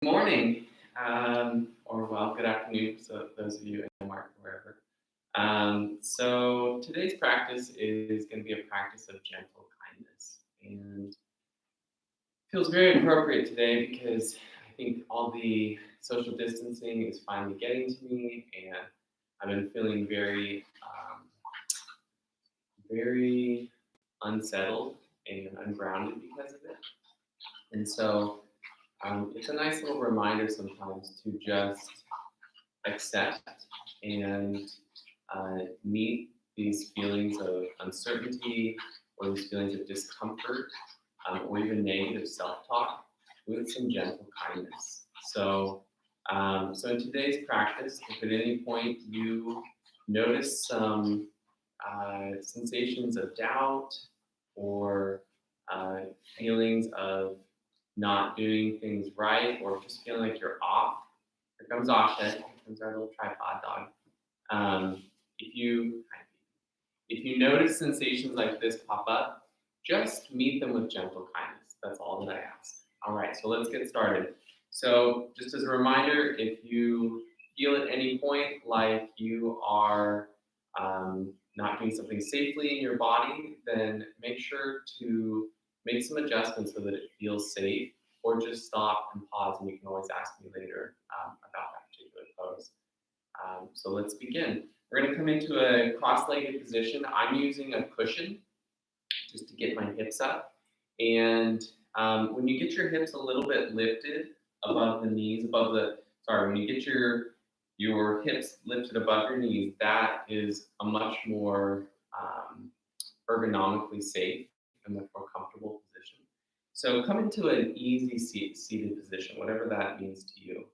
Morning, or well, good afternoon, so those of you in Denmark, wherever. So today's practice is going to be a practice of gentle kindness, and feels very appropriate today because I think all the social distancing is finally getting to me, and I've been feeling very unsettled and ungrounded because of it, and so it's a nice little reminder sometimes to just accept and meet these feelings of uncertainty or these feelings of discomfort or even negative self-talk with some gentle kindness. So in today's practice, if at any point you notice some sensations of doubt or uh, feelings of not doing things right or just feeling like you're off, here comes Asha, here comes our little tripod dog. Um, if you if you notice sensations like this pop up, just meet them with gentle kindness. That's all that I ask. All right, so let's get started. So just as a reminder, if you feel at any point like you are not doing something safely in your body, then make sure to make some adjustments so that it feels safe, or just stop and pause, and you can always ask me later about that particular pose. So let's begin. We're going to come into a cross-legged position. I'm using a cushion just to get my hips up. And when you get your hips a little bit lifted above the knees, when you get your hips lifted above your knees, that is a much more ergonomically safe and much more comfortable position. So come into an easy seated position, whatever that means to you.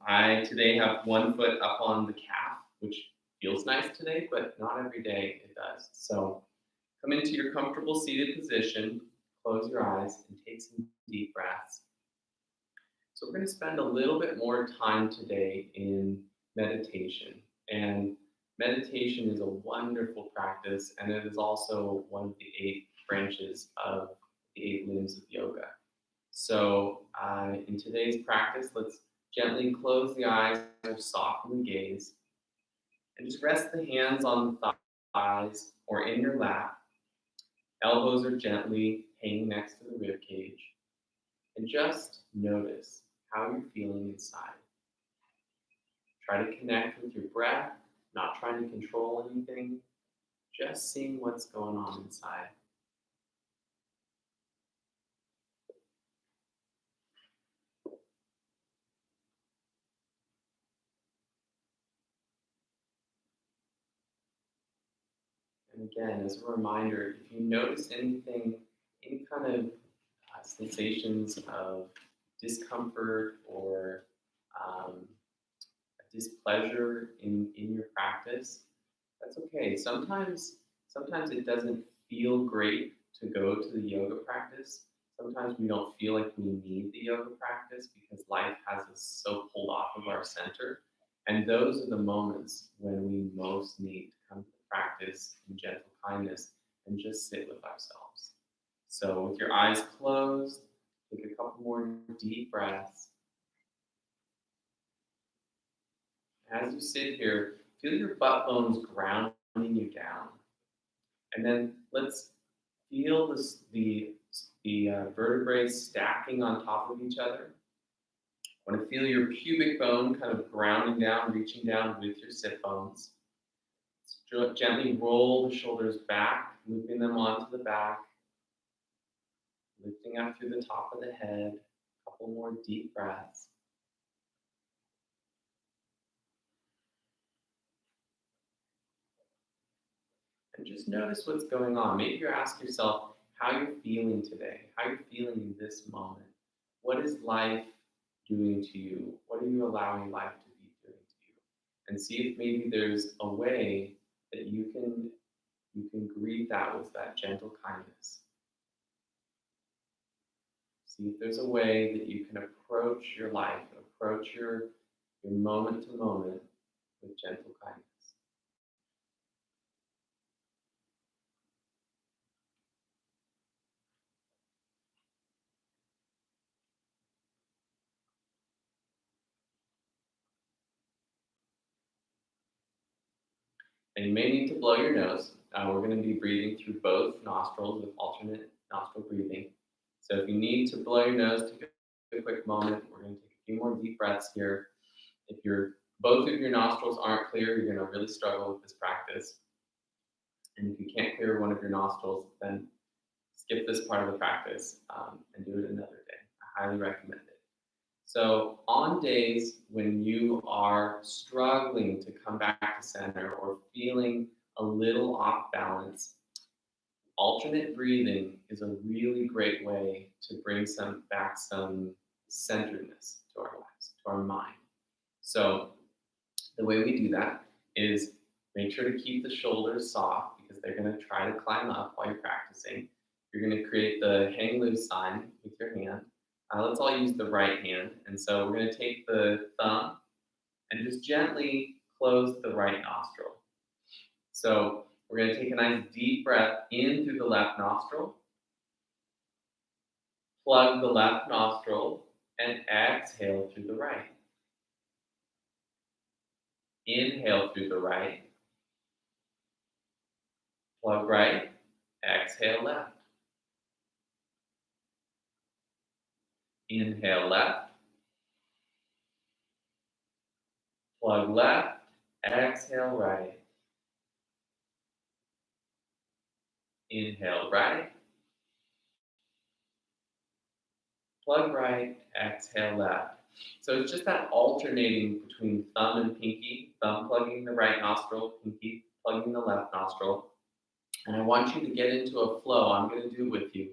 I today have one foot up on the calf, which feels nice today, but not every day it does. So come into your comfortable seated position, close your eyes, and take some deep breaths. So we're going to spend a little bit more time today in meditation. And meditation is a wonderful practice, and it is also one of the 8 branches of the 8 limbs of yoga. So in today's practice, let's gently close the eyes or soften the gaze, and just rest the hands on the thighs or in your lap. Elbows are gently hanging next to the rib cage, and just notice how you're feeling inside. Try to connect with your breath, not trying to control anything, just seeing what's going on inside. And again, as a reminder, if you notice anything, any kind of sensations of discomfort or um, displeasure in your practice, that's okay. Sometimes it doesn't feel great to go to the yoga practice. Sometimes we don't feel like we need the yoga practice because life has us so pulled off of our center. And those are the moments when we most need to come to the practice in gentle kindness and just sit with ourselves. So with your eyes closed, take a couple more deep breaths. As you sit here, feel your butt bones grounding you down. And then let's feel the vertebrae stacking on top of each other. I want to feel your pubic bone kind of grounding down, reaching down with your sit bones. Gently roll the shoulders back, looping them onto the back, lifting up through the top of the head. A couple more deep breaths. And just notice what's going on. Maybe you ask yourself how you're feeling today, how you're feeling in this moment. What is life doing to you? What are you allowing life to be doing to you? And see if maybe there's a way that you can greet that with that gentle kindness. See if there's a way that you can approach your life, approach your moment to moment with gentle kindness. And you may need to blow your nose. We're going to be breathing through both nostrils with alternate nostril breathing. So if you need to blow your nose, take a quick moment. We're going to take a few more deep breaths here. If both of your nostrils aren't clear, you're going to really struggle with this practice. And if you can't clear one of your nostrils, then skip this part of the practice and do it another day. I highly recommend it. So on days when you are struggling to come back to center or feeling a little off balance, alternate breathing is a really great way to bring some centeredness to our lives, to our mind. So the way we do that is make sure to keep the shoulders soft because they're going to try to climb up while you're practicing. You're going to create the hang loose sign with your hand. Let's all use the right hand. And so we're going to take the thumb and just gently close the right nostril. So we're going to take a nice deep breath in through the left nostril, plug the left nostril, and exhale through the right. Inhale through the right, plug right, exhale left. Inhale left, plug left, exhale right. Inhale right, plug right, exhale left. So it's just that alternating between thumb and pinky, thumb plugging the right nostril, pinky plugging the left nostril. And I want you to get into a flow. I'm going to do with you,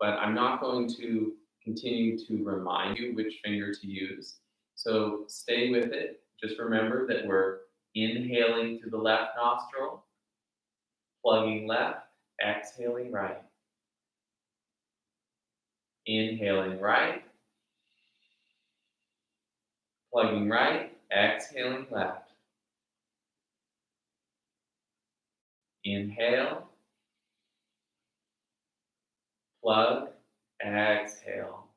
but I'm not going to continue to remind you which finger to use. So stay with it. Just remember that we're inhaling through the left nostril, plugging left, exhaling right. Inhaling right, plugging right, exhaling left. Inhale, plug, exhale.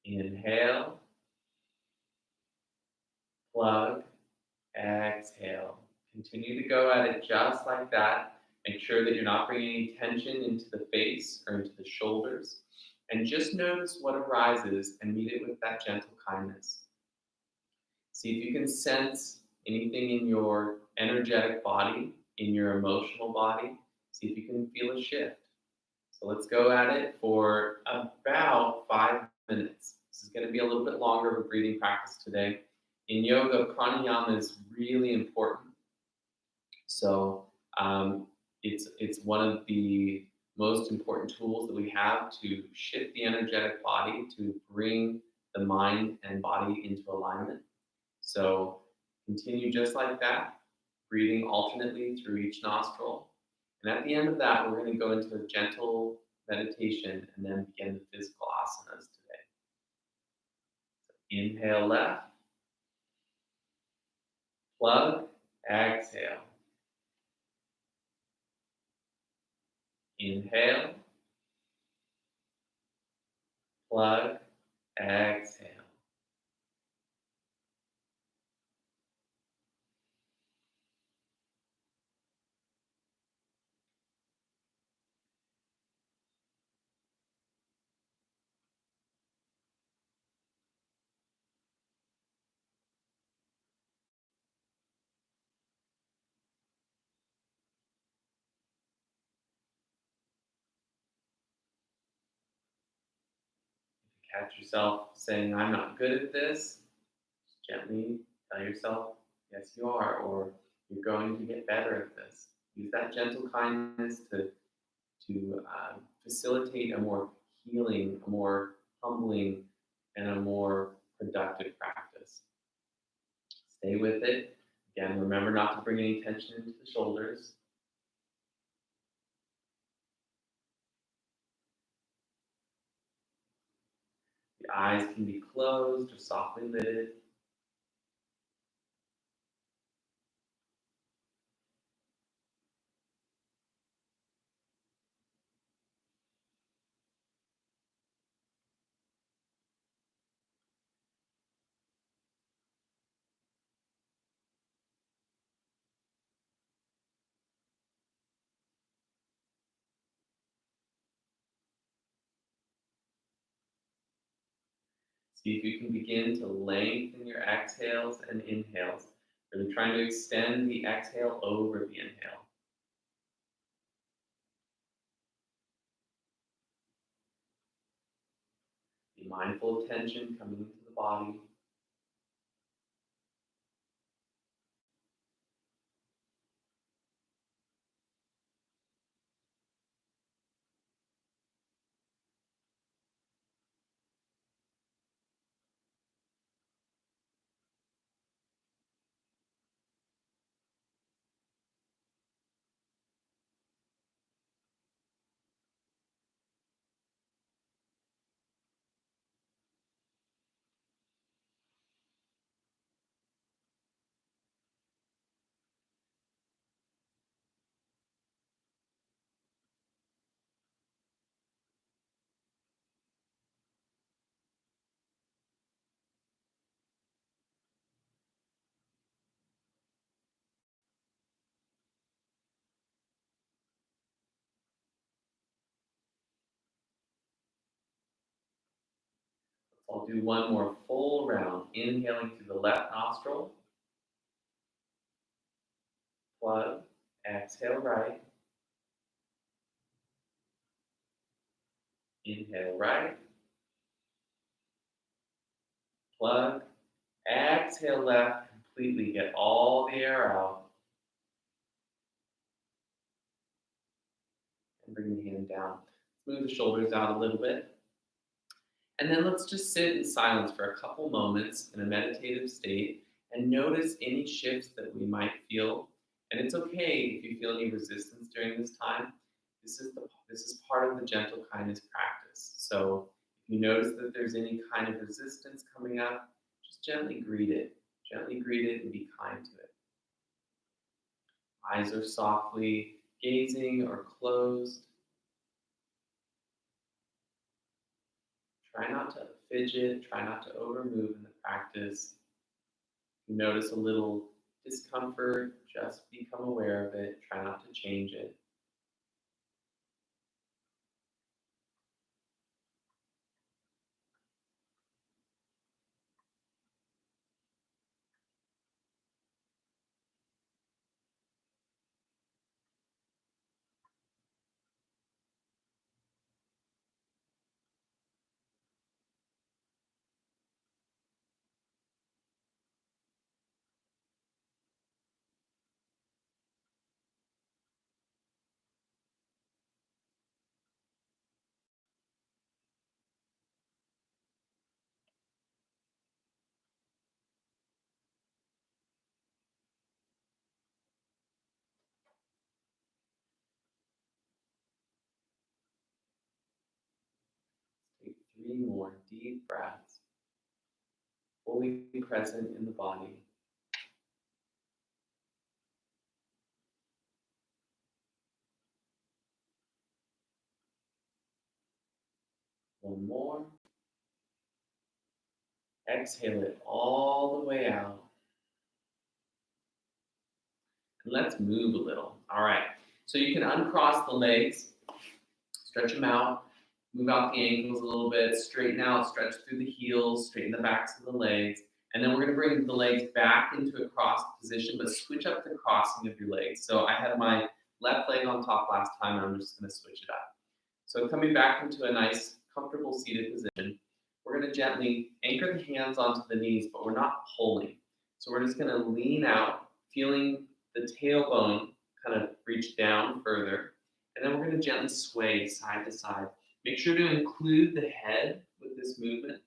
Inhale, plug, exhale. Continue to go at it just like that. Make sure that you're not bringing any tension into the face or into the shoulders. And just notice what arises and meet it with that gentle kindness. See if you can sense anything in your energetic body, in your emotional body. See if you can feel a shift. So let's go at it for about 5 minutes. This is going to be a little bit longer of a breathing practice today. In yoga, pranayama is really important. So it's one of the most important tools that we have to shift the energetic body, to bring the mind and body into alignment. So continue just like that, breathing alternately through each nostril. And at the end of that, we're going to go into a gentle meditation and then begin the physical asanas today. So inhale left, plug, exhale. Inhale, plug, exhale. Catch yourself saying, I'm not good at this, gently tell yourself, yes, you are, or you're going to get better at this. Use that gentle kindness to facilitate a more healing, a more humbling, and a more productive practice. Stay with it. Again, remember not to bring any tension into the shoulders. The eyes can be closed or softly lidded. See if you can begin to lengthen your exhales and inhales, really trying to extend the exhale over the inhale. Be mindful of tension coming into the body. I'll do one more full round. Inhaling through the left nostril, plug, exhale right, inhale right, plug, exhale left, completely get all the air out, and bring the hand down. Move the shoulders out a little bit. And then let's just sit in silence for a couple moments in a meditative state and notice any shifts that we might feel. And it's okay if you feel any resistance during this time. This is part of the gentle kindness practice. So if you notice that there's any kind of resistance coming up, just gently greet it. Gently greet it and be kind to it. Eyes are softly gazing or closed. Try not to fidget, try not to overmove in the practice. If you notice a little discomfort, just become aware of it. Try not to change it. Take 3 more deep breaths, fully present in the body. One more. Exhale it all the way out. And let's move a little. All right. So you can uncross the legs, stretch them out, move out the ankles a little bit, straighten out, stretch through the heels, straighten the backs of the legs. And then we're going to bring the legs back into a crossed position, but switch up the crossing of your legs. So I had my left leg on top last time, and I'm just going to switch it up. So coming back into a nice, comfortable seated position, we're going to gently anchor the hands onto the knees, but we're not pulling. So we're just going to lean out, feeling the tailbone kind of reach down further. And then we're going to gently sway side to side. Make sure to include the head with this movement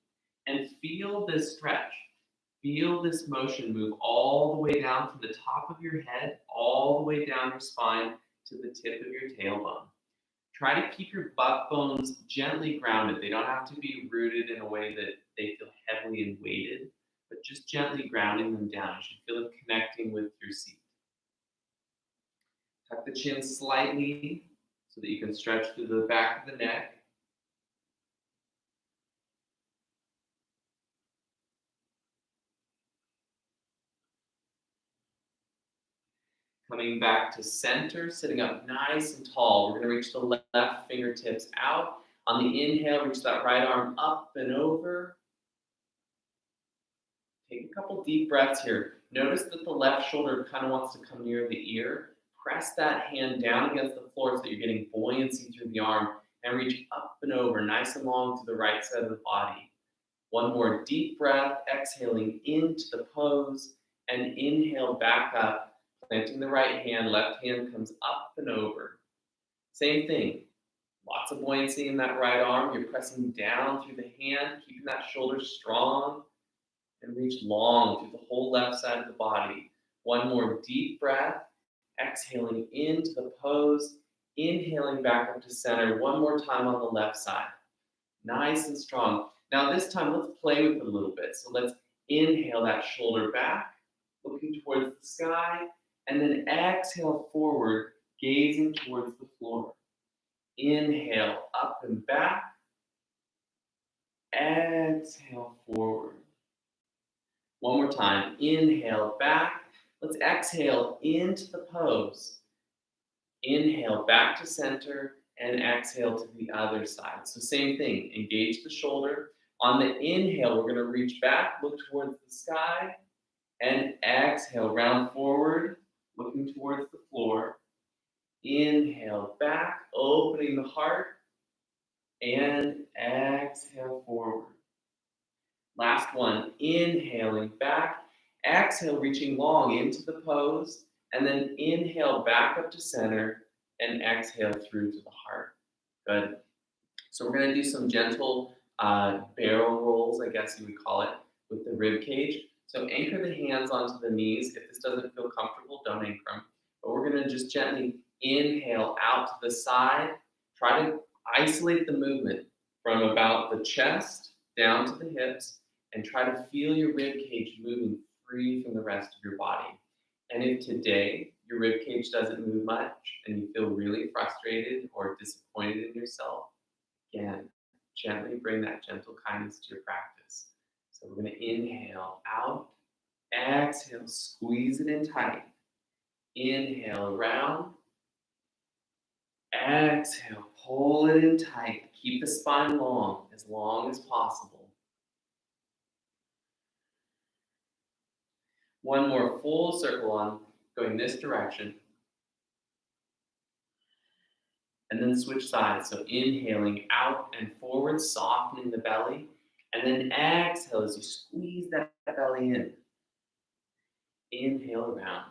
and feel this stretch. Feel this motion move all the way down from the top of your head, all the way down your spine to the tip of your tailbone. Try to keep your butt bones gently grounded. They don't have to be rooted in a way that they feel heavily and weighted, but just gently grounding them down. You should feel them connecting with your seat. Tuck the chin slightly so that you can stretch through the back of the neck. Coming back to center, sitting up nice and tall. We're going to reach the left fingertips out. On the inhale, reach that right arm up and over. Take a couple deep breaths here. Notice that the left shoulder kind of wants to come near the ear. Press that hand down against the floor so that you're getting buoyancy through the arm and reach up and over, nice and long to the right side of the body. One more deep breath, exhaling into the pose and inhale back up, planting the right hand, left hand comes up and over. Same thing, lots of buoyancy in that right arm. You're pressing down through the hand, keeping that shoulder strong and reach long through the whole left side of the body. One more deep breath, exhaling into the pose, inhaling back up to center. One more time on the left side. Nice and strong. Now this time, let's play with it a little bit. So let's inhale that shoulder back, looking towards the sky, and then exhale forward, gazing towards the floor. Inhale up and back, exhale forward. One more time, inhale back. Let's exhale into the pose. Inhale back to center and exhale to the other side. So same thing, engage the shoulder. On the inhale, we're gonna reach back, look towards the sky, and exhale, round forward, looking towards the floor. Inhale back, opening the heart, and exhale forward. Last one, inhaling back, exhale, reaching long into the pose, and then inhale back up to center and exhale through to the heart. Good. So we're gonna do some gentle barrel rolls, I guess you would call it, with the rib cage. So anchor the hands onto the knees. If this doesn't feel comfortable, don't anchor them. But we're gonna just gently inhale out to the side. Try to isolate the movement from about the chest down to the hips and try to feel your rib cage moving free from the rest of your body. And if today your rib cage doesn't move much and you feel really frustrated or disappointed in yourself, again, gently bring that gentle kindness to your practice. So we're going to inhale out, exhale, squeeze it in tight. Inhale around, exhale, pull it in tight. Keep the spine long as possible. One more full circle on, going this direction. And then switch sides. So inhaling out and forward, softening the belly. And then exhale as you squeeze that belly in. Inhale around.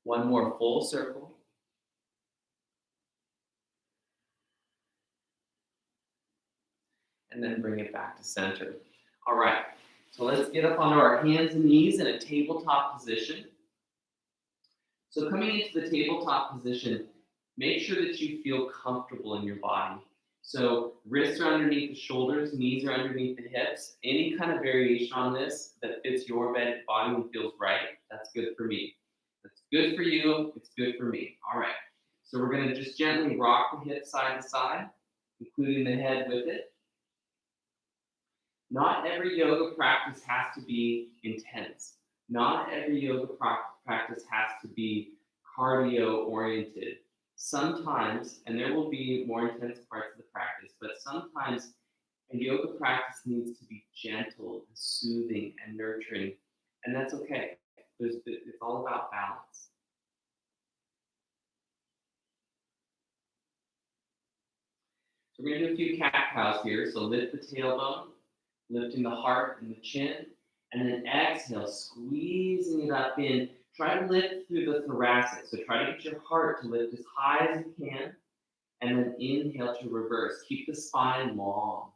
One more full circle. And then bring it back to center. All right, so let's get up onto our hands and knees in a tabletop position. So coming into the tabletop position, make sure that you feel comfortable in your body. So wrists are underneath the shoulders, knees are underneath the hips. Any kind of variation on this that fits your body and feels right, that's good for me. That's good for you, it's good for me. All right, so we're gonna just gently rock the hips side to side, including the head with it. Not every yoga practice has to be intense. Not every yoga practice has to be cardio-oriented. Sometimes, and there will be more intense parts of the practice, but sometimes a yoga practice needs to be gentle and soothing and nurturing, and that's okay. It's all about balance. So we're going to do a few cat-cows here. So lift the tailbone, lifting the heart and the chin, and then exhale, squeezing it up in. Try to lift through the thoracic. So try to get your heart to lift as high as you can, and then inhale to reverse. Keep the spine long.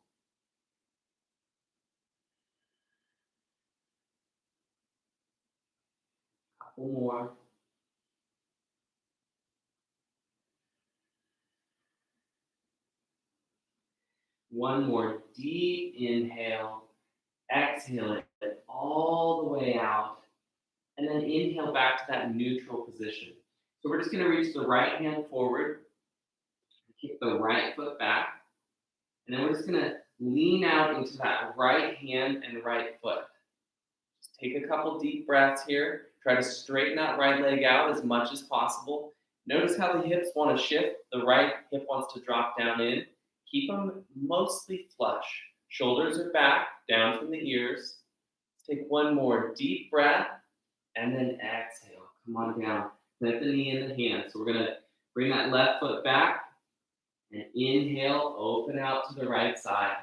Couple more. One more deep inhale. Exhale it all the way out. And then inhale back to that neutral position. So we're just going to reach the right hand forward, kick the right foot back, and then we're just going to lean out into that right hand and right foot. Just take a couple deep breaths here. Try to straighten that right leg out as much as possible. Notice how the hips want to shift. The right hip wants to drop down in. Keep them mostly flush. Shoulders are back, down from the ears. Take one more deep breath, and then exhale. Come on down. Plant the knee in the hand. So we're going to bring that left foot back, and inhale, open out to the right side.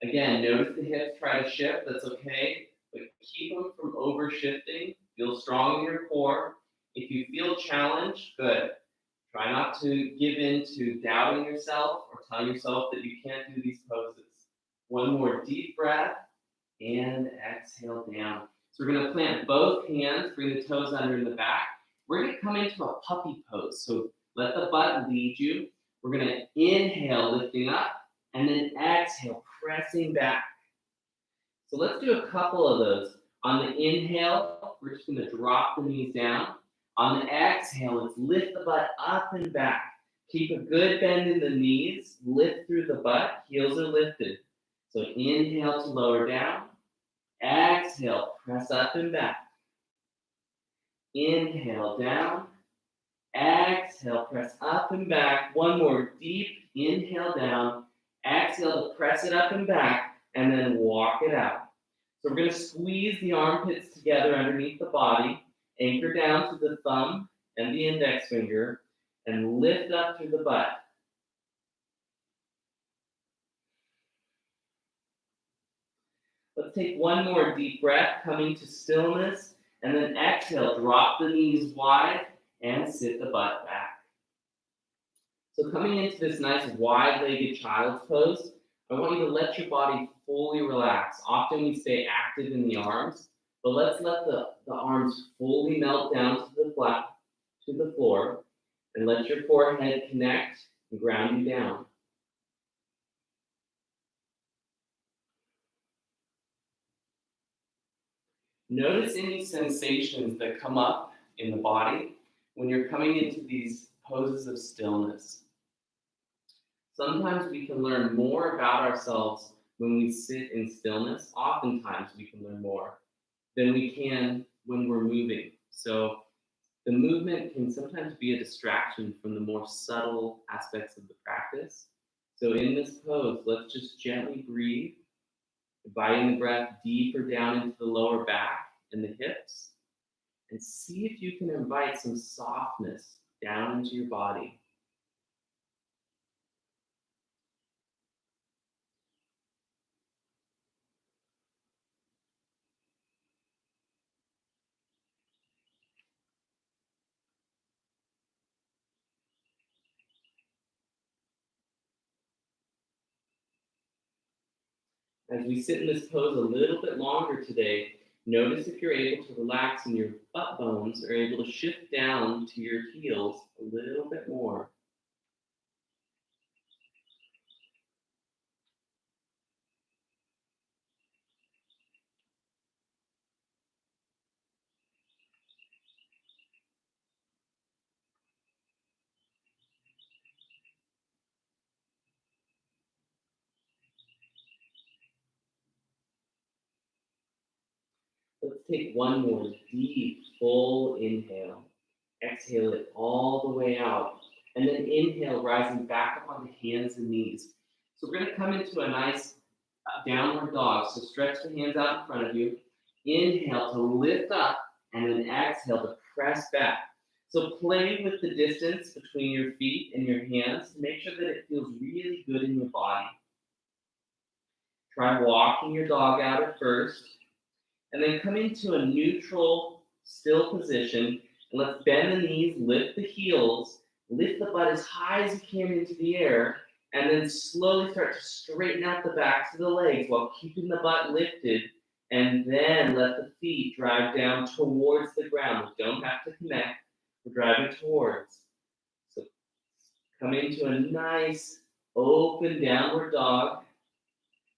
Again, notice the hips try to shift. That's okay, but keep them from over shifting. Feel strong in your core. If you feel challenged, good. Try not to give in to doubting yourself or telling yourself that you can't do these poses. One more deep breath and exhale down. So we're going to plant both hands, bring the toes under in the back. We're going to come into a puppy pose. So let the butt lead you. We're going to inhale, lifting up, and then exhale, pressing back. So let's do a couple of those. On the inhale, we're just going to drop the knees down. On the exhale, let's lift the butt up and back. Keep a good bend in the knees. Lift through the butt. Heels are lifted. So inhale to lower down. Exhale, press up and back. Inhale down. Exhale, press up and back. One more deep inhale down. Exhale to press it up and back, and then walk it out. So we're going to squeeze the armpits together underneath the body. Anchor down to the thumb and the index finger, and lift up through the butt. Let's take one more deep breath, coming to stillness, and then exhale, drop the knees wide, and sit the butt back. So coming into this nice wide-legged child's pose, I want you to let your body fully relax. Often we stay active in the arms, but let's let the arms fully melt down to the floor, and let your forehead connect and ground you down. Notice any sensations that come up in the body when you're coming into these poses of stillness. Sometimes we can learn more about ourselves when we sit in stillness. Oftentimes we can learn more than we can when we're moving. So the movement can sometimes be a distraction from the more subtle aspects of the practice. So in this pose, let's just gently breathe, inviting the breath deeper down into the lower back and the hips, and see if you can invite some softness down into your body. As we sit in this pose a little bit longer today, notice if you're able to relax and your butt bones are able to shift down to your heels a little bit more. Let's take one more deep, full inhale. Exhale it all the way out. And then inhale, rising back up on the hands and knees. So we're going to come into a nice downward dog. So stretch the hands out in front of you. Inhale to lift up, and then exhale to press back. So play with the distance between your feet and your hands to make sure that it feels really good in your body. Try walking your dog out at first, and then come into a neutral, still position. And let's bend the knees, lift the heels, lift the butt as high as you can into the air, and then slowly start to straighten out the backs of the legs while keeping the butt lifted, and then let the feet drive down towards the ground. We don't have to connect, we're driving towards. So come into a nice, open downward dog,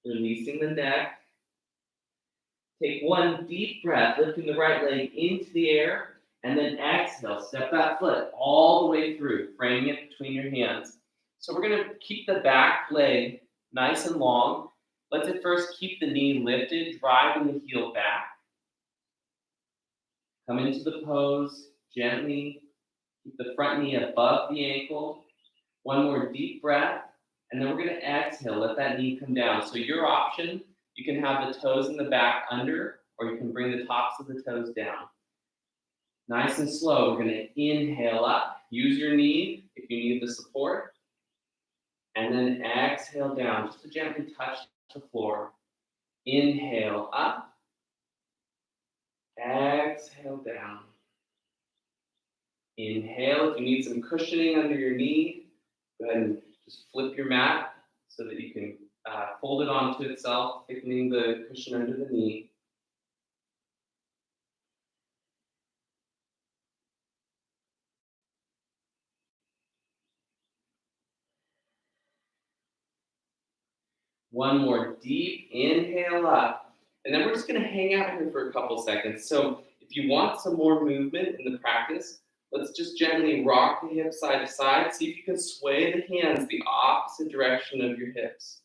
releasing the neck. Take one deep breath, lifting the right leg into the air, and then exhale. Step that foot all the way through, framing it between your hands. So we're going to keep the back leg nice and long. Let's at first keep the knee lifted, driving the heel back. Come into the pose gently. Keep the front knee above the ankle. One more deep breath, And then we're gonna exhale, let that knee come down. So your option, you can have the toes in the back under, or you can bring the tops of the toes down. Nice and slow, we're gonna inhale up. Use your knee if you need the support. And then exhale down, just to gently touch the floor. Inhale up. Exhale down. Inhale, if you need some cushioning under your knee, go ahead and just flip your mat so that you can fold it onto itself, thickening the cushion under the knee. One more deep inhale up. And then we're just gonna hang out here for a couple seconds. So if you want some more movement in the practice, let's just gently rock the hips side to side. See if you can sway the hands the opposite direction of your hips.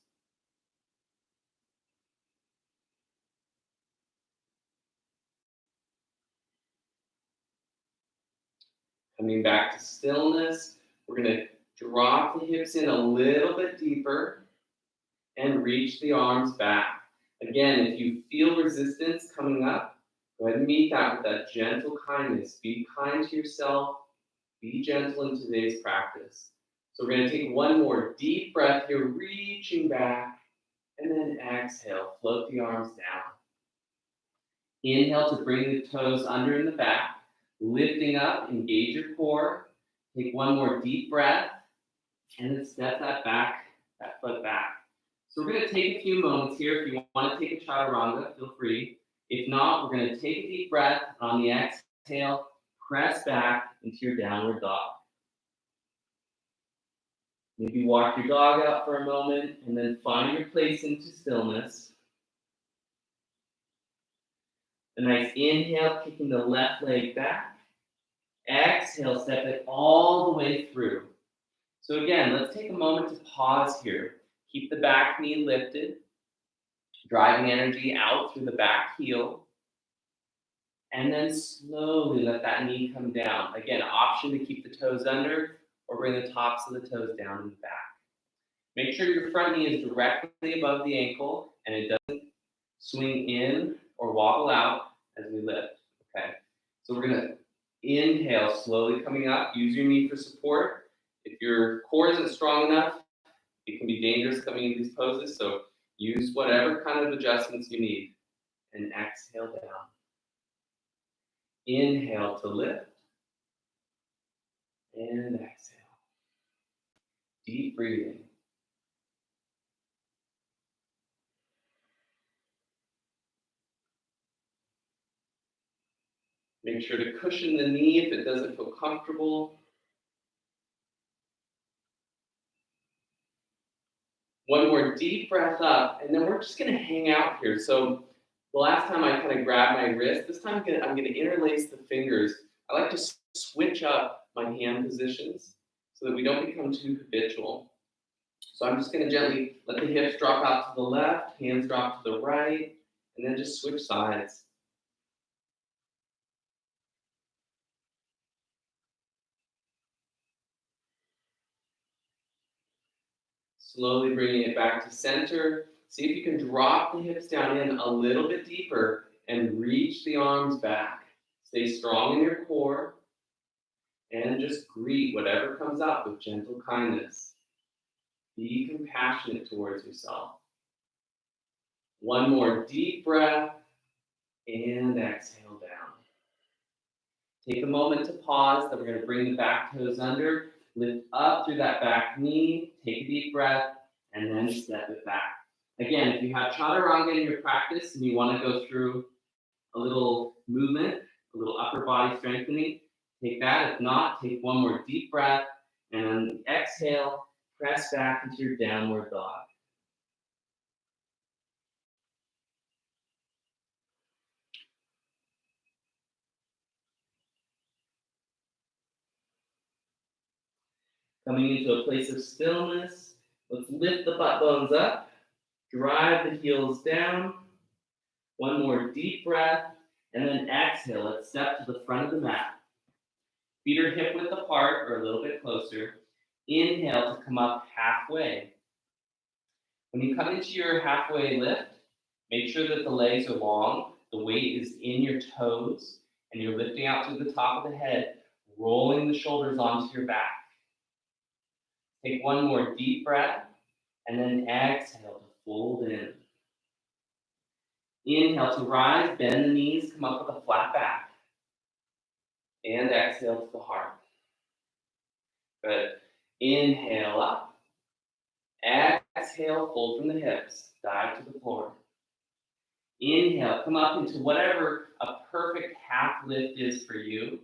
Coming back to stillness, we're gonna drop the hips in a little bit deeper and reach the arms back. Again, if you feel resistance coming up, go ahead and meet that with that gentle kindness. Be kind to yourself. Be gentle in today's practice. So we're going to take one more deep breath here, reaching back, and then exhale. Float the arms down. Inhale to bring the toes under in the back. Lifting up, engage your core. Take one more deep breath, and then step that foot back. So we're going to take a few moments here. If you want to take a chaturanga, feel free. If not, we're going to take a deep breath. On the exhale, press back into your downward dog. Maybe walk your dog out for a moment and then find your place into stillness. A nice inhale, kicking the left leg back. Exhale, step it all the way through. So again, let's take a moment to pause here. Keep the back knee lifted, driving energy out through the back heel. And then slowly let that knee come down. Again, option to keep the toes under or bring the tops of the toes down in the back. Make sure your front knee is directly above the ankle and it doesn't swing in or wobble out as we lift, okay? So we're gonna inhale, slowly coming up. Use your knee for support. If your core isn't strong enough, it can be dangerous coming into these poses, so use whatever kind of adjustments you need. And exhale down. Inhale to lift. And exhale. Deep breathing. Make sure to cushion the knee if it doesn't feel comfortable. One more deep breath up, and then we're just gonna hang out here. So the last time I kind of grabbed my wrist, this time I'm gonna interlace the fingers. I like to switch up my hand positions so that we don't become too habitual. So I'm just gonna gently let the hips drop out to the left, hands drop to the right, and then just switch sides. Slowly bringing it back to center. See if you can drop the hips down in a little bit deeper and reach the arms back. Stay strong in your core and just greet whatever comes up with gentle kindness. Be compassionate towards yourself. One more deep breath and exhale down. Take a moment to pause, then we're going to bring the back toes under. Lift up through that back knee, take a deep breath, and then step it back. Again, if you have chaturanga in your practice and you want to go through a little movement, a little upper body strengthening, take that. If not, take one more deep breath, and then exhale, press back into your downward dog. Coming into a place of stillness, let's lift the butt bones up, drive the heels down. One more deep breath, and then exhale. Let's step to the front of the mat. Feet are hip width apart or a little bit closer. Inhale to come up halfway. When you come into your halfway lift, make sure that the legs are long, the weight is in your toes, and you're lifting out through the top of the head, rolling the shoulders onto your back. Take one more deep breath, and then exhale to fold in. Inhale to rise, bend the knees, come up with a flat back. And exhale to the heart. Good. Inhale up. Exhale, fold from the hips. Dive to the floor. Inhale, come up into whatever a perfect half lift is for you.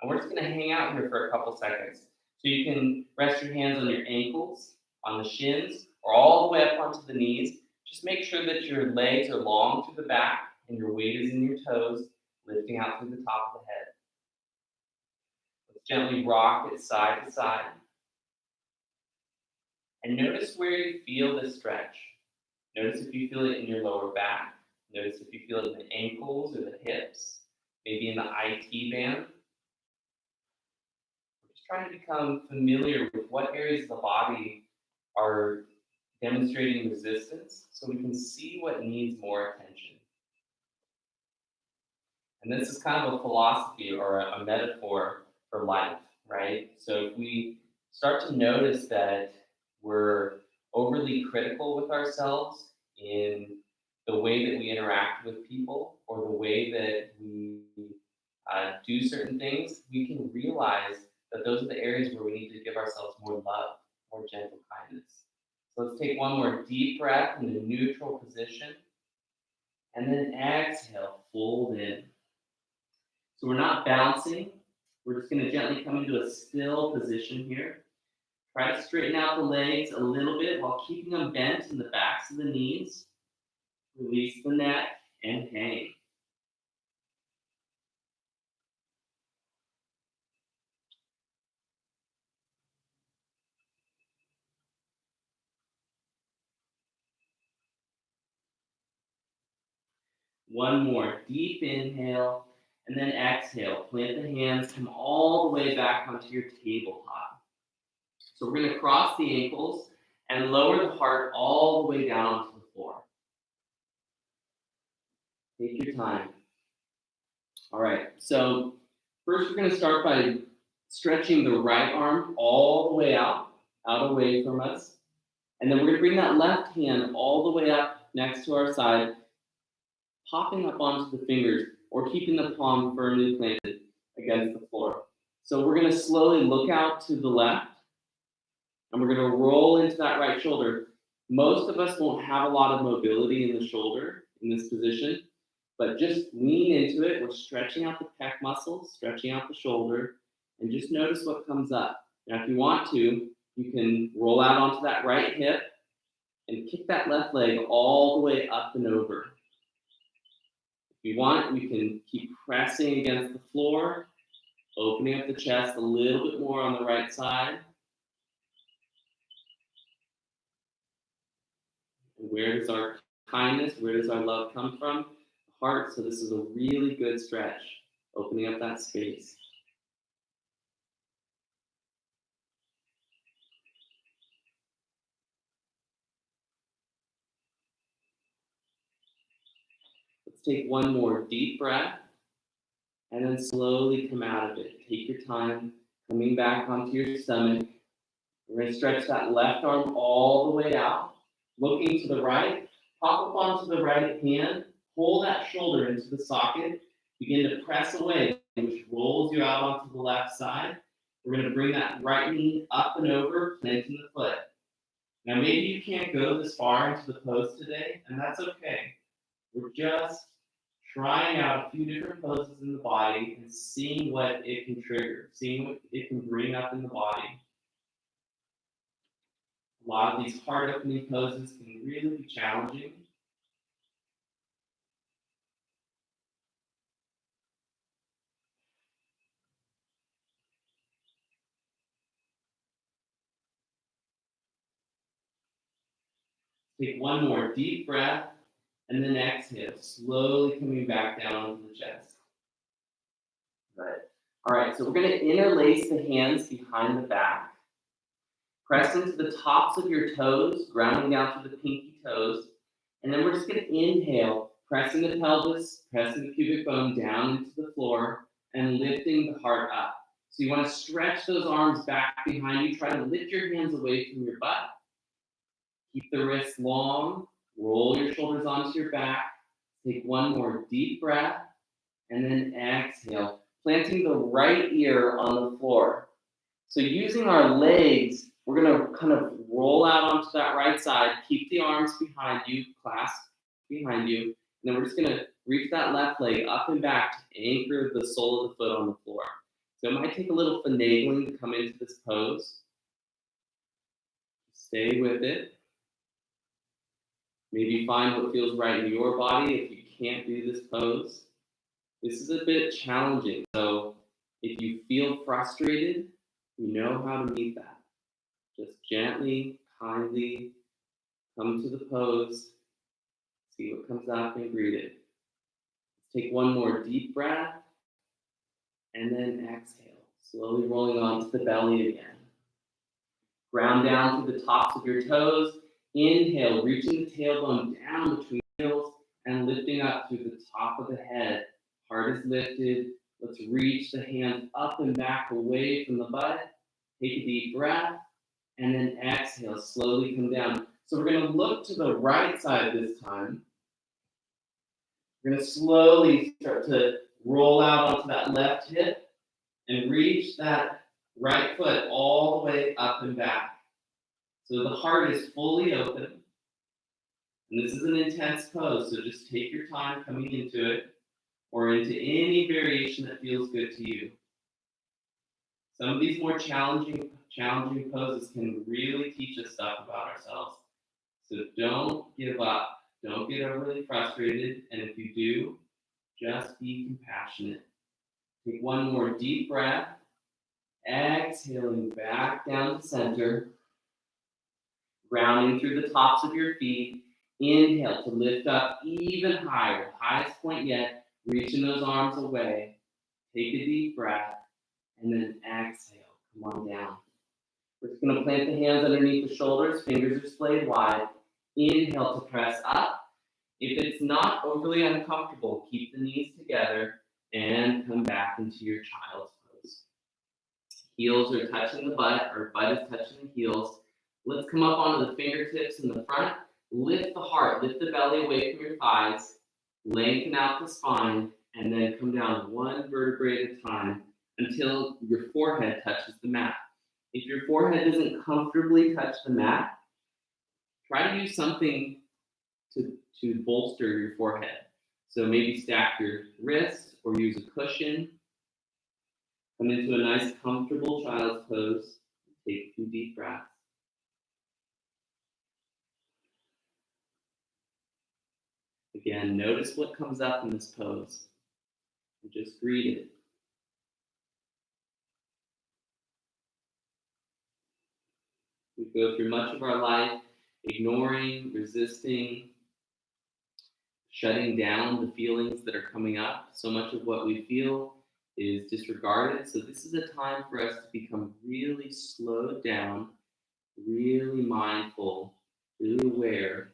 And we're just going to hang out here for a couple seconds. So you can rest your hands on your ankles, on the shins, or all the way up onto the knees. Just make sure that your legs are long to the back and your weight is in your toes, lifting out through the top of the head. Let's gently rock it side to side. And notice where you feel this stretch. Notice if you feel it in your lower back. Notice if you feel it in the ankles or the hips, maybe in the IT band. We're just trying to become familiar with what areas of the body are demonstrating resistance so we can see what needs more attention. And this is kind of a philosophy or a metaphor for life, right? So if we start to notice that we're overly critical with ourselves in the way that we interact with people or the way that we do certain things, we can realize that those are the areas where we need to give ourselves more love, more gentle kindness. So let's take one more deep breath in a neutral position, and then exhale, fold in. So we're not bouncing, we're just going to gently come into a still position here. Try to straighten out the legs a little bit while keeping them bent in the backs of the knees. Release the neck and hang. One more deep inhale, and then exhale. Plant the hands, come all the way back onto your tabletop. So we're going to cross the ankles and lower the heart all the way down onto the floor. Take your time. All right, so first we're going to start by stretching the right arm all the way out away from us. And then we're going to bring that left hand all the way up next to our side, popping up onto the fingers or keeping the palm firmly planted against the floor. So we're going to slowly look out to the left, and we're going to roll into that right shoulder. Most of us won't have a lot of mobility in the shoulder in this position, but just lean into it. We're stretching out the pec muscles, stretching out the shoulder, and just notice what comes up. Now, if you want to, you can roll out onto that right hip and kick that left leg all the way up and over. If you want, we can keep pressing against the floor, opening up the chest a little bit more on the right side. And where does our kindness, where does our love come from? The heart, so this is a really good stretch, opening up that space. Let's take one more deep breath, and then slowly come out of it. Take your time, coming back onto your stomach. We're going to stretch that left arm all the way out, looking to the right. Pop up onto the right hand, pull that shoulder into the socket, begin to press away, which rolls you out onto the left side. We're going to bring that right knee up and over, planting the foot. Now, maybe you can't go this far into the pose today, and that's okay. We're just trying out a few different poses in the body and seeing what it can trigger, seeing what it can bring up in the body. A lot of these heart opening poses can really be challenging. Take one more deep breath, and then exhale, slowly coming back down onto the chest. Good. All right, so we're going to interlace the hands behind the back. Press into the tops of your toes, grounding down to the pinky toes. And then we're just going to inhale, pressing the pelvis, pressing the pubic bone down into the floor, and lifting the heart up. So you want to stretch those arms back behind you. Try to lift your hands away from your butt. Keep the wrists long. Roll your shoulders onto your back. Take one more deep breath. And then exhale, planting the right ear on the floor. So using our legs, we're going to kind of roll out onto that right side. Keep the arms behind you, clasp behind you. And then we're just going to reach that left leg up and back to anchor the sole of the foot on the floor. So it might take a little finagling to come into this pose. Stay with it. Maybe find what feels right in your body if you can't do this pose. This is a bit challenging. So if you feel frustrated, you know how to meet that. Just gently, kindly come to the pose, see what comes up and greet it. Take one more deep breath, and then exhale, slowly rolling onto the belly again. Ground down to the tops of your toes. Inhale, reaching the tailbone down between the heels and lifting up through the top of the head. Heart is lifted. Let's reach the hands up and back away from the butt. Take a deep breath, and then exhale, slowly come down. So we're going to look to the right side this time. We're going to slowly start to roll out onto that left hip and reach that right foot all the way up and back. So the heart is fully open. And this is an intense pose, so just take your time coming into it or into any variation that feels good to you. Some of these more challenging poses can really teach us stuff about ourselves. So don't give up. Don't get overly frustrated. And if you do, just be compassionate. Take one more deep breath. Exhaling back down to center. Grounding through the tops of your feet. Inhale to lift up even higher. Highest point yet. Reaching those arms away. Take a deep breath. And then exhale. Come on down. We're just going to plant the hands underneath the shoulders. Fingers are splayed wide. Inhale to press up. If it's not overly uncomfortable, keep the knees together and come back into your child's pose. Heels are touching the butt, or butt is touching the heels. Let's come up onto the fingertips in the front. Lift the heart, lift the belly away from your thighs. Lengthen out the spine, and then come down one vertebrae at a time until your forehead touches the mat. If your forehead doesn't comfortably touch the mat, try to use something to bolster your forehead. So maybe stack your wrists or use a cushion. Come into a nice, comfortable child's pose. Take a few deep breaths. Again, notice what comes up in this pose. And just greet it. We go through much of our life ignoring, resisting, shutting down the feelings that are coming up. So much of what we feel is disregarded. So this is a time for us to become really slowed down, really mindful, really aware.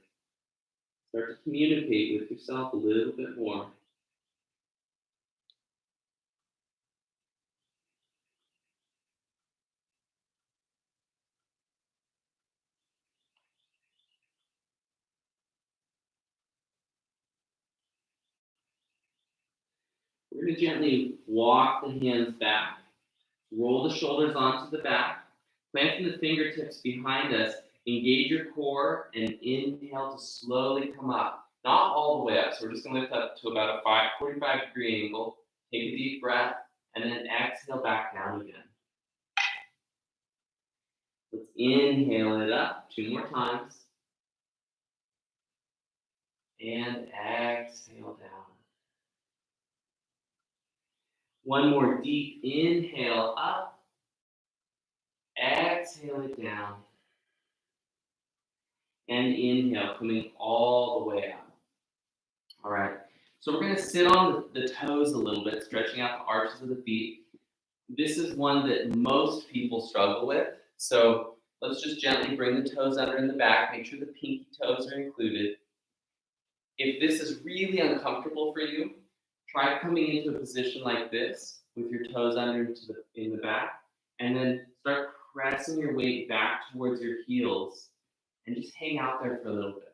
Start to communicate with yourself a little bit more. We're going to gently walk the hands back, roll the shoulders onto the back, planting the fingertips behind us. Engage your core and inhale to slowly come up. Not all the way up, so we're just going to lift up to about a 45-degree angle. Take a deep breath, and then exhale back down again. Let's inhale it up 2 more times. And exhale down. One more deep inhale up. Exhale it down. And inhale, coming all the way up. All right, so we're going to sit on the toes a little bit, stretching out the arches of the feet. This is one that most people struggle with. So Let's just gently bring the toes under in the back. Make sure the pinky toes are included. If this is really uncomfortable for you, try coming into a position like this with your toes under in the back, and then start pressing your weight back towards your heels and just hang out there for a little bit.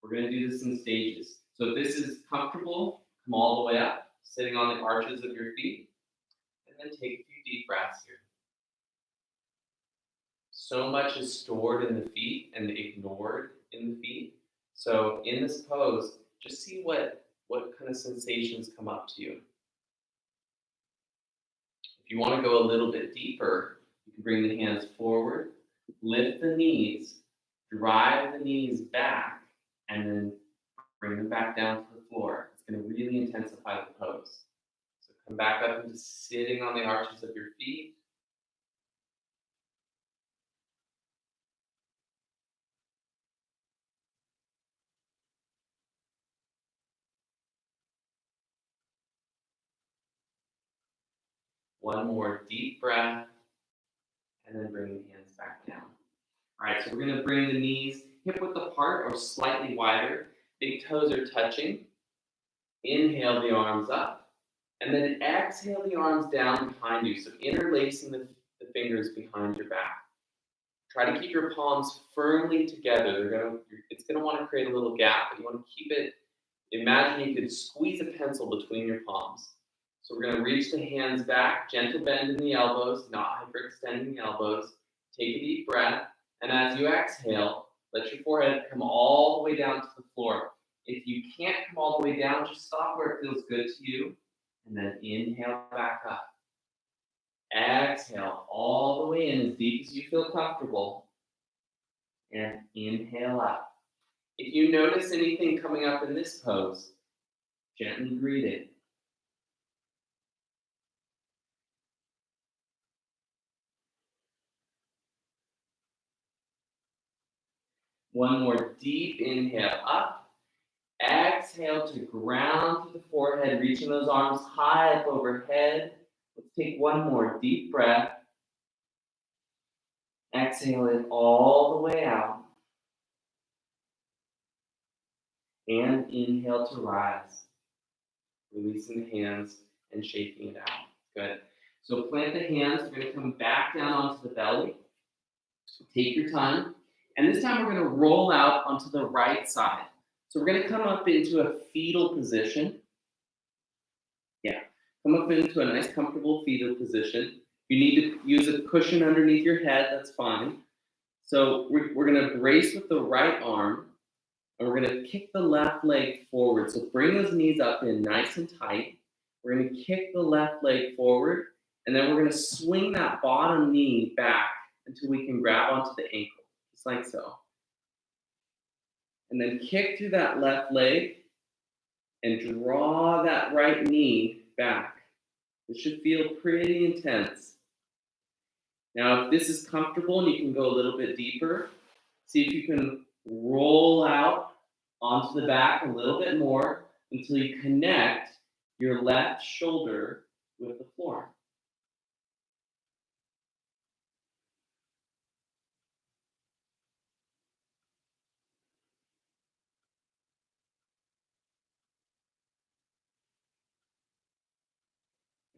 We're going to do this in stages. So if this is comfortable, come all the way up, sitting on the arches of your feet, and then take a few deep breaths here. So much is stored in the feet and ignored in the feet. So in this pose, just see what kind of sensations come up to you. If you want to go a little bit deeper, you can bring the hands forward, lift the knees, drive the knees back, and then bring them back down to the floor. It's going to really intensify the pose. So come back up into sitting on the arches of your feet. One more deep breath, and then bring the hands back down. All right, so we're going to bring the knees hip width apart or slightly wider. Big toes are touching. Inhale the arms up, and then exhale the arms down behind you. So interlacing the fingers behind your back. Try to keep your palms firmly together. It's going to want to create a little gap, but you want to keep it. Imagine you could squeeze a pencil between your palms. So we're going to reach the hands back, gentle bend in the elbows, not hyperextending the elbows. Take a deep breath, and as you exhale, let your forehead come all the way down to the floor. If you can't come all the way down, just stop where it feels good to you, and then inhale back up. Exhale all the way in as deep as you feel comfortable, and inhale up. If you notice anything coming up in this pose, gently greet it. One more deep inhale up. Exhale to ground to the forehead, reaching those arms high up overhead. Let's take one more deep breath. Exhale it all the way out. And inhale to rise. Releasing the hands and shaking it out. Good. So plant the hands. We're going to come back down onto the belly. Take your time. And this time we're going to roll out onto the right side. So we're going to come up into a fetal position. Yeah. Come up into a nice, comfortable fetal position. You need to use a cushion underneath your head. That's fine. So we're going to brace with the right arm. And we're going to kick the left leg forward. So bring those knees up in nice and tight. We're going to kick the left leg forward. And then we're going to swing that bottom knee back until we can grab onto the ankle. Just like so. And then kick through that left leg and draw that right knee back. It should feel pretty intense. Now, if this is comfortable and you can go a little bit deeper, see if you can roll out onto the back a little bit more until you connect your left shoulder with the floor.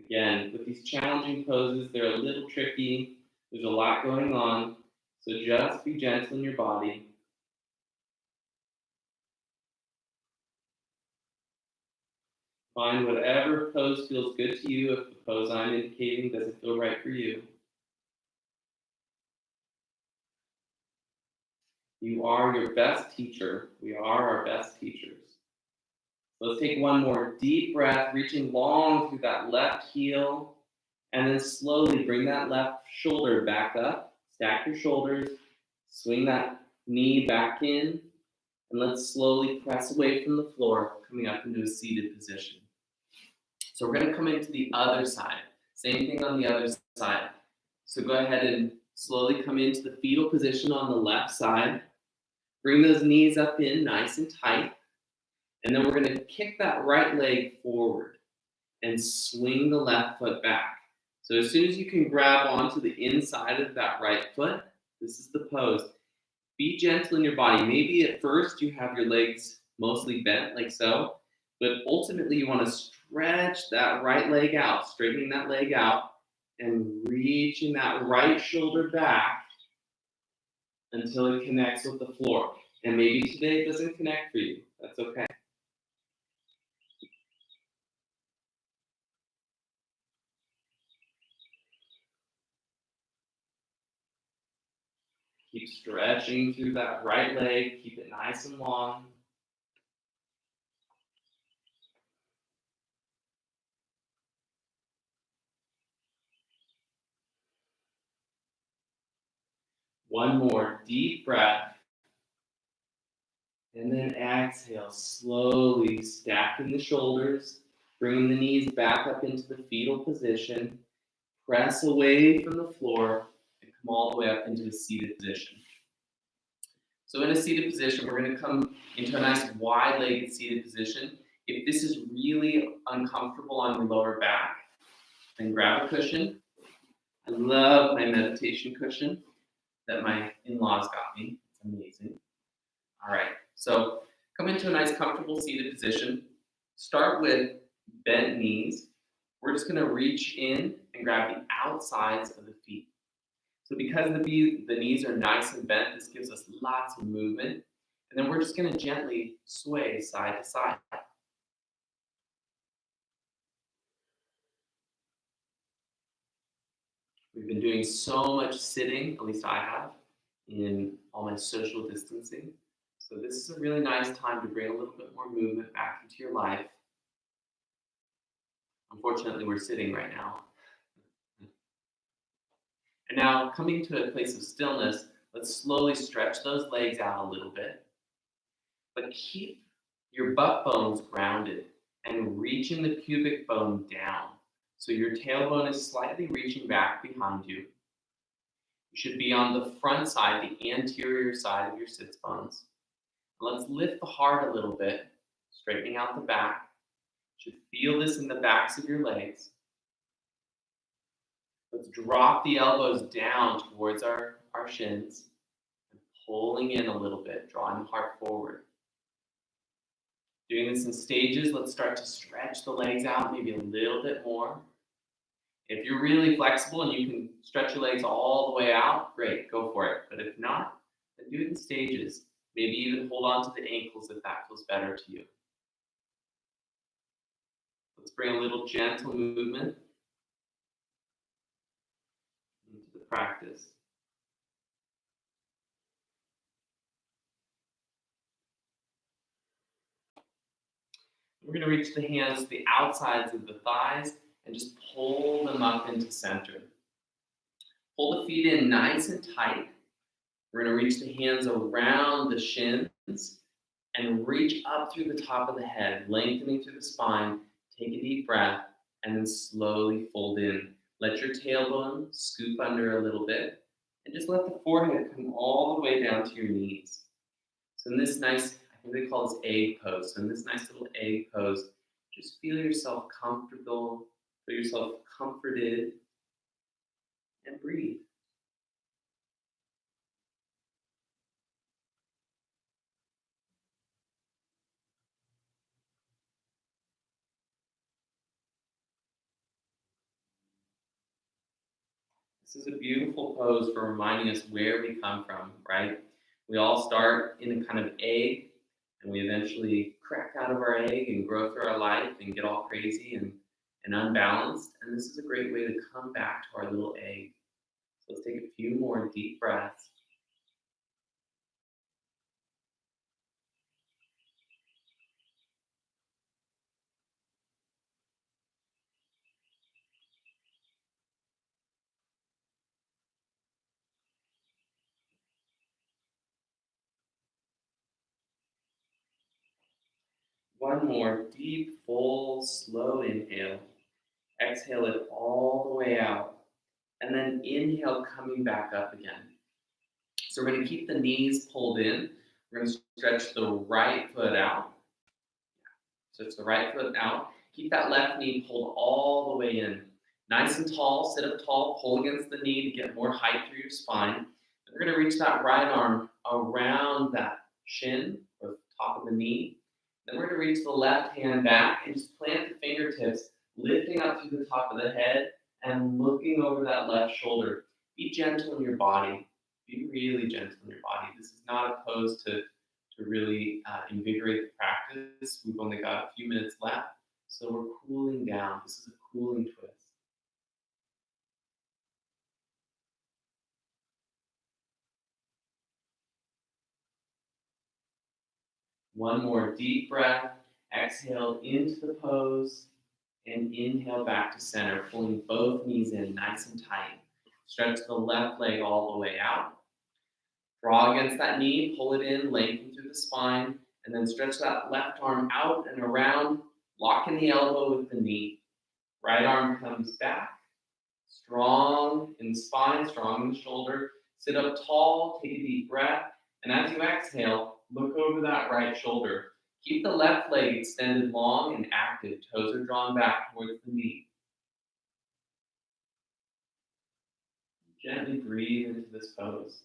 Again, with these challenging poses, they're a little tricky. There's a lot going on, so just be gentle in your body. Find whatever pose feels good to you if the pose I'm indicating doesn't feel right for you. You are your best teacher. We are our best teachers. Let's take one more deep breath, reaching long through that left heel, and then slowly bring that left shoulder back up. Stack your shoulders, swing that knee back in, and let's slowly press away from the floor, coming up into a seated position. So we're going to come into the other side. Same thing on the other side. So go ahead and slowly come into the fetal position on the left side. Bring those knees up in nice and tight. And then we're going to kick that right leg forward and swing the left foot back. So as soon as you can grab onto the inside of that right foot, This is the pose. Be gentle in your body. Maybe at first you have your legs mostly bent like so, but ultimately you want to stretch that right leg out, straightening that leg out and reaching that right shoulder back until it connects with the floor. And maybe today it doesn't connect for you. That's okay. Keep stretching through that right leg. Keep it nice and long. One more deep breath. And then exhale, slowly stacking the shoulders, bringing the knees back up into the fetal position. Press away from the floor and come all the way up into a seated position. So in a seated position, we're going to come into a nice wide-legged seated position. If this is really uncomfortable on your lower back, then grab a cushion. I love my meditation cushion that my in-laws got me. It's amazing. All right, so come into a nice comfortable seated position. Start with bent knees. We're just going to reach in and grab the outsides of the feet. So because the knees are nice and bent, this gives us lots of movement. And then we're just going to gently sway side to side. We've been doing so much sitting, at least I have, in all my social distancing. So this is a really nice time to bring a little bit more movement back into your life. Unfortunately, we're sitting right now. And now, coming to a place of stillness, let's slowly stretch those legs out a little bit. But keep your butt bones grounded and reaching the pubic bone down. So your tailbone is slightly reaching back behind you. You should be on the front side, the anterior side of your sits bones. Let's lift the heart a little bit, straightening out the back. You should feel this in the backs of your legs. Let's drop the elbows down towards our shins, and pulling in a little bit, drawing the heart forward. Doing this in stages, let's start to stretch the legs out maybe a little bit more. If you're really flexible and you can stretch your legs all the way out, great, go for it. But if not, then do it in stages. Maybe even hold on to the ankles if that feels better to you. Let's bring a little gentle movement into the practice. We're going to reach the hands to the outsides of the thighs and just pull them up into center. Pull the feet in nice and tight. We're going to reach the hands around the shins and reach up through the top of the head, lengthening through the spine. Take a deep breath and then slowly fold in. Let your tailbone scoop under a little bit and just let the forehead come all the way down to your knees. So in this nice, I think they call this egg pose. So in this nice little egg pose, just feel yourself comfortable, feel yourself comforted, and breathe. This is a beautiful pose for reminding us where we come from, right? We all start in a kind of egg, and we eventually crack out of our egg and grow through our life and get all crazy and unbalanced. And this is a great way to come back to our little egg. So let's take a few more deep breaths. One more deep, full, slow inhale. Exhale it all the way out. And then inhale, coming back up again. So we're going to keep the knees pulled in. We're going to stretch the right foot out. Stretch the right foot out. Keep that left knee pulled all the way in. Nice and tall, sit up tall, pull against the knee to get more height through your spine. And We're going to reach that right arm around that shin or top of the knee. Then we're going to reach the left hand back and just plant the fingertips, lifting up through the top of the head and looking over that left shoulder. Be gentle in your body. Be really gentle in your body. This is not a pose to really invigorate the practice. We've only got a few minutes left, so we're cooling down. This is a cooling twist. One more deep breath. Exhale into the pose and inhale back to center, pulling both knees in nice and tight. Stretch the left leg all the way out. Draw against that knee, pull it in, lengthen through the spine, and then stretch that left arm out and around, locking the elbow with the knee. Right arm comes back, strong in the spine, strong in the shoulder. Sit up tall, take a deep breath, and as you exhale, look over that right shoulder. Keep the left leg extended long and active. Toes are drawn back towards the knee. Gently breathe into this pose.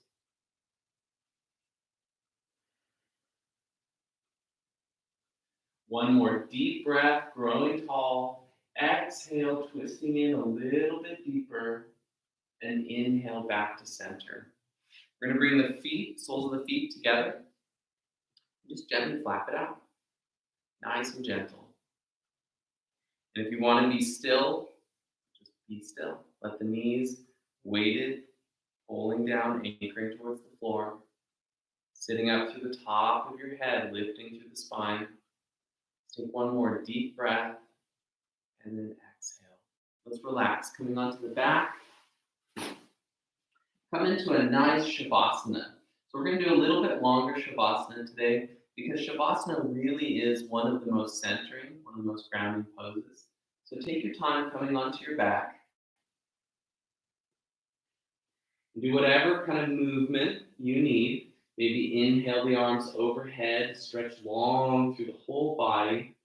One more deep breath, growing tall. Exhale, twisting in a little bit deeper, and inhale back to center. We're going to bring the feet, soles of the feet together. Just gently flap it out. Nice and gentle. And if you want to be still, just be still. Let the knees weighted, pulling down, anchoring towards the floor. Sitting up through the top of your head, lifting through the spine. Take one more deep breath, and then exhale. Let's relax. Coming onto the back. Come into a nice Shavasana. So we're going to do a little bit longer Shavasana today because Shavasana really is one of the most centering, one of the most grounding poses. So take your time coming onto your back. Do whatever kind of movement you need. Maybe inhale the arms overhead, stretch long through the whole body.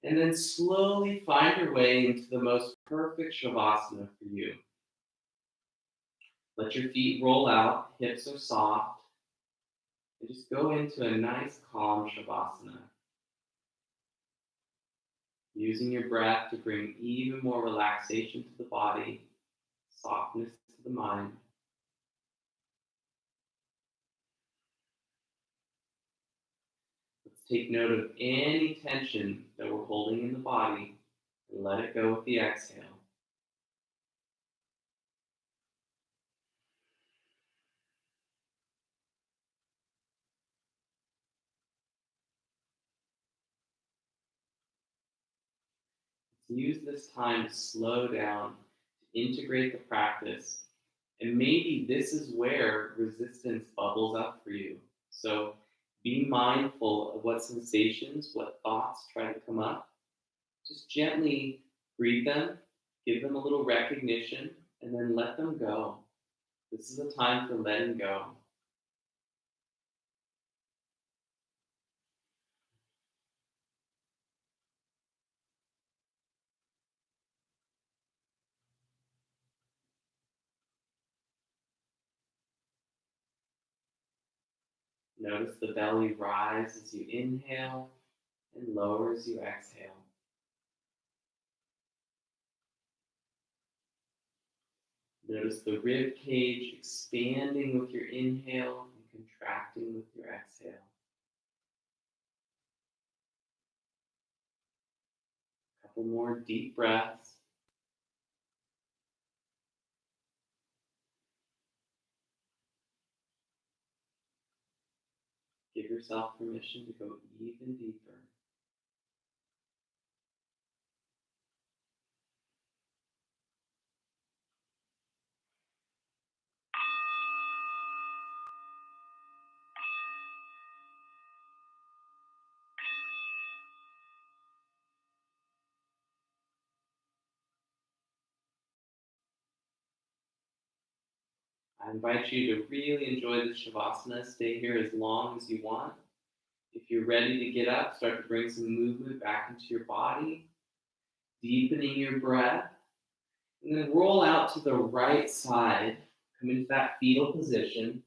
And then slowly find your way into the most perfect Shavasana for you. Let your feet roll out, hips are soft, and just go into a nice calm Shavasana. Using your breath to bring even more relaxation to the body, softness to the mind. Let's take note of any tension that we're holding in the body and let it go with the exhale. Use this time to slow down, to integrate the practice. And maybe this is where resistance bubbles up for you. So be mindful of what sensations, what thoughts try to come up. Just gently breathe them, give them a little recognition, and then let them go. This is a time for letting go. Notice the belly rise as you inhale and lower as you exhale. Notice the rib cage expanding with your inhale and contracting with your exhale. A couple more deep breaths. Give yourself permission to go even deeper. I invite you to really enjoy the Shavasana. Stay here as long as you want. If you're ready to get up, start to bring some movement back into your body, deepening your breath, and then roll out to the right side, come into that fetal position,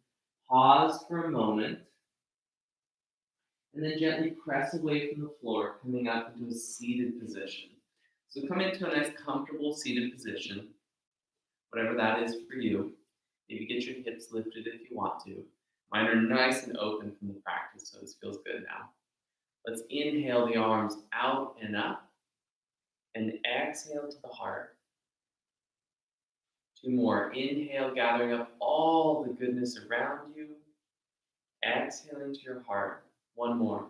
pause for a moment, and then gently press away from the floor, coming up into a seated position. So come into a nice comfortable seated position, whatever that is for you. Maybe get your hips lifted if you want to. Mine are nice and open from the practice, so this feels good now. Let's inhale the arms out and up, and exhale to the heart. 2 more. Inhale, gathering up all the goodness around you. Exhaling to your heart. 1 more.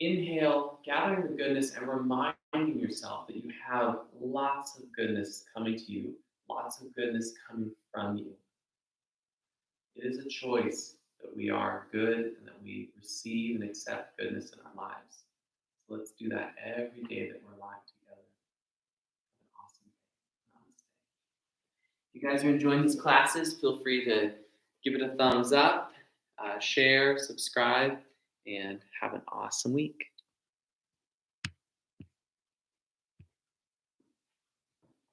Inhale, gathering the goodness and reminding yourself that you have lots of goodness coming to you, lots of goodness coming from you. It is a choice that we are good and that we receive and accept goodness in our lives. So let's do that every day that we're alive together. Have an awesome day. Namaste. If you guys are enjoying these classes, feel free to give it a thumbs up, share, subscribe, and have an awesome week.